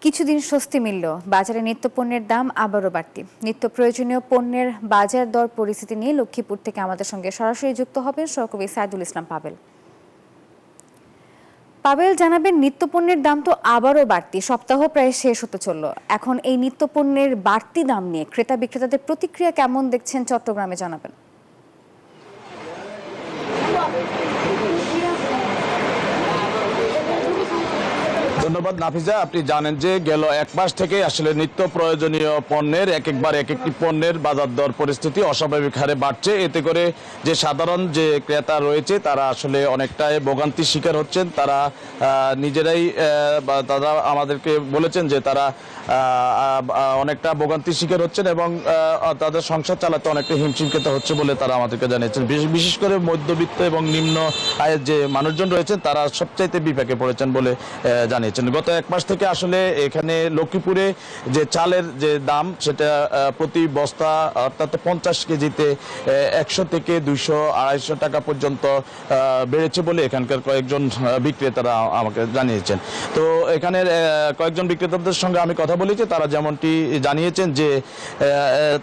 কিছুদিন স্বস্তি মিলল, বাজারে নিত্যপণ্যের দাম আবারও বাড়তি। নিত্য প্রয়োজনীয় পণ্যের বাজার দর পরিস্থিতি নিয়ে লক্ষ্মীপুর থেকে আমাদের সঙ্গে সরাসরি যুক্ত হবেন সহকর্মী সাইদুল ইসলাম পাবেল। পাবেল, জানাবেন নিত্যপণ্যের দাম তো আবারও বাড়তি, সপ্তাহ প্রায় শেষ হতে চলল। এখন এই নিত্যপণ্যের বাড়তি দাম নিয়ে ক্রেতা বিক্রেতাদের প্রতিক্রিয়া কেমন দেখছেন চট্টগ্রামে, জানাবেন। ধন্যবাদ নাফিজা। আপনি জানেন যে গেল এক মাস থেকে আসলে নিত্য প্রয়োজনীয় পণ্যের এক একটি পণ্যের বাজার দর পরিস্থিতি অস্বাভাবিক হারে বাড়ছে। এতে করে যে সাধারণ যে ক্রেতা রয়েছে তারা আসলে অনেকটাই ভোগান্তির শিকার হচ্ছেন। তারা নিজেরাই তারা আমাদেরকে বলেছেন যে তারা অনেকটা ভোগান্তির শিকার হচ্ছেন এবং তাদের সংসার চালাতে অনেকটা হিমশিম খেতে হচ্ছে বলে তারা আমাদেরকে জানিয়েছেন। বিশেষ করে মধ্যবিত্ত এবং নিম্ন আয়ের যে মানুষজন রয়েছেন তারা সবচাইতে বিপাকে পড়েছেন বলে জানিয়েছেন। গত এক মাস থেকে আসলে এখানে লক্ষ্মীপুরে যে চালের যে দাম সেটা প্রতি বস্তা অর্থাৎ 50 কেজিতে 100 থেকে 200-250 টাকা পর্যন্ত বেড়েছে বলে এখানকার কয়েকজন বিক্রেতারা আমাকে জানিয়েছেন। তো এখানের কয়েকজন বিক্রেতাদের সঙ্গে আমি কথা বলেছি, তারা যেমনটি জানিয়েছেন যে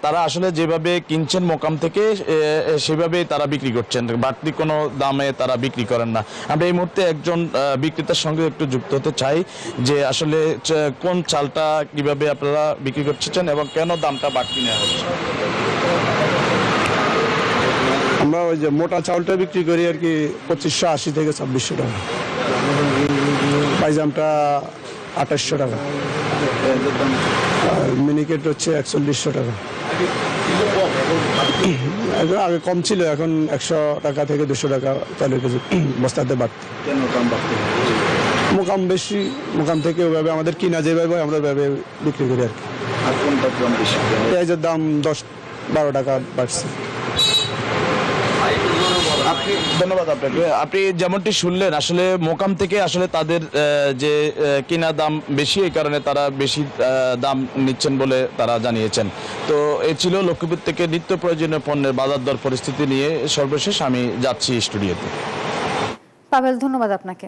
তারা আসলে যেভাবে কিনছেন মোকাম থেকে সেভাবেই তারা বিক্রি করছেন, বাড়তি কোনো দামে তারা বিক্রি করেন না। আমরা এই মুহূর্তে একজন বিক্রেতার সঙ্গে একটু যুক্ত হতে চাই যে আসলে কোন চালটা কিভাবে আপনারা বিক্রি করছেন এবং কেন দামটা বাড়তি নেওয়া হচ্ছে। আমরা ওই যে মোটা চাউলটা বিক্রি করি আর কি 2580 থেকে 2600 টাকা, পাইজামটা 2800 টাকা, মিনিকেট হচ্ছে 4100 টাকা। আগে কম ছিল, এখন 100 টাকা থেকে 200 টাকা চালের কেজি বস্তাতে বাড়তি। মোকাম বেশি, মোকাম থেকে ওইভাবে আমাদের কিনা যেভাবে আমরা ওইভাবে বিক্রি করি আর কি। পেঁয়াজের দাম 10-12 টাকা বাড়ছে। ধন্যবাদ আপনাকে। আপনি যেমনটি শুনলেন আসলে মোকাম থেকে আসলে তাদের যে কিনা দাম বেশি, এই কারণে তারা বেশি দাম নিচ্ছেন বলে তারা জানিয়েছেন। তো এ ছিল লক্ষ্মীপুর থেকে নিত্য প্রয়োজনীয় পণ্যের বাজার দর পরিস্থিতি নিয়ে সর্বশেষ আমি যাচ্ছি স্টুডিওতে। পাবেল, ধন্যবাদ আপনাকে।